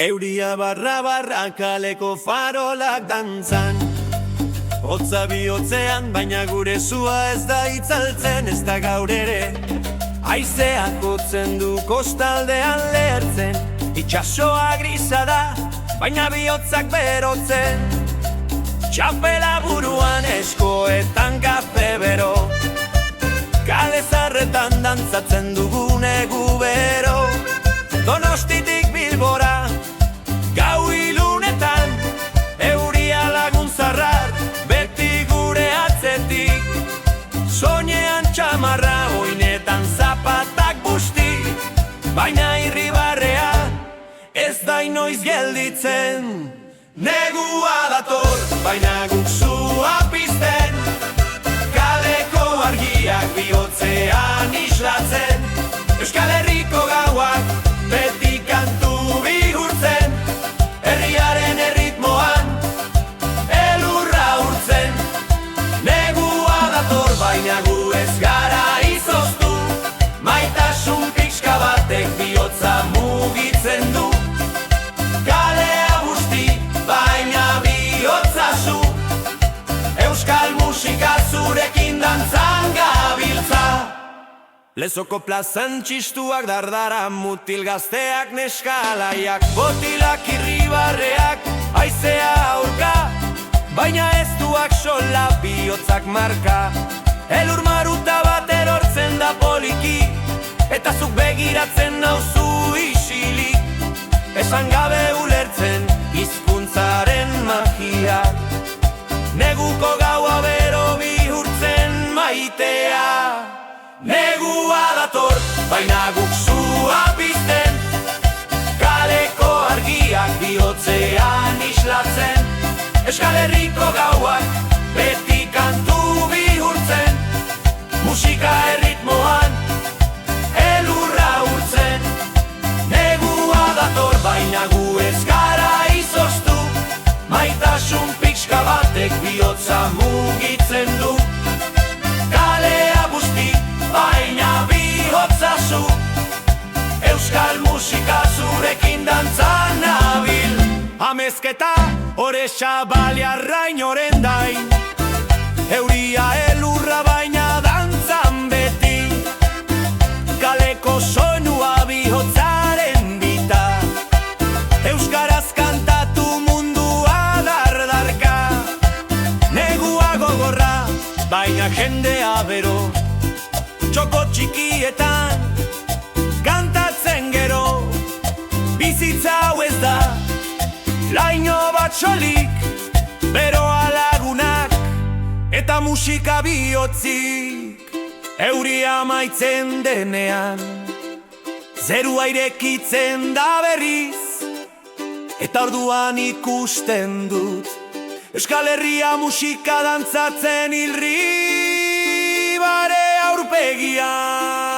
Euria barra kaleko farolak dantzan, hotza bihotzean, baina gure zua ez da itzaltzen, ez da gaur ere. Haizeak jotzen du kostaldean lehertzen, itxasoa grisa da, baina bihotzak berotzen. Txapela buruan eskoetan kafe bero, kale zarretan dantzatzen dugun egu bero. Donostitik Bilbora, gau ilunetan, euria lagun zarrar, beti gure atzetik. Soinean txamarra, oinetan zapatak busti, baina irribarrea ez da inoiz gelditzen. Negua dator, baina guk zua pizten, kaleko argiak bihotzean islatzen. Euskal Herriko gauak beti kantu bihurtzen, herriaren erritmoan elurra urtzen. Negua dator, baina gu ez gara izoztu, maitasun pixka batek bihotza mugitzen du. Kalea busti, baina bihotza zu, euskal musika zurekin dantzan gabiltza. Lezoko plazan txistuak dardara, mutil gazteak neskalaiak, botilak irribarreak, haizea aurka, baina ez duak sola bihotzak marka. Elur maruta bat erortzen da poliki, eta zuk begiratzen nauzu isilik. Esan gabe ulertzen hizkuntzaren magia, neguko gaua bero bihurtzen maitea. Negua dator, baina guk zua pizten, kaleko argiak bihotzean islatzen. Euskal Herriko gauak beti kantu bihurtzen, musika erritmoan elurra urtzen. Negua dator, baina gu ez gara izoztu, maitasun pixka batek bihotza mugitzen du. Kalea busti, baina bihotza zu, euskal musika zurekin dantzan nabil. Amezketa, orexa baliarrain orendain, euria elurra baina dantzan beti. Kaleko soinua bihotzaren bita, euskaraz kantatu mundua dardarka. Negua gogorra, baina jendea bero, txoko txikietan kantatzen gero. Bizitza hau ez da laino bat solik, beroa lagunak eta musika bihotzik. Euria maitzen denean, zerua irekitzen da berriz, eta orduan ikusten dut Euskal Herria musika dantzatzen irribare aurpegian.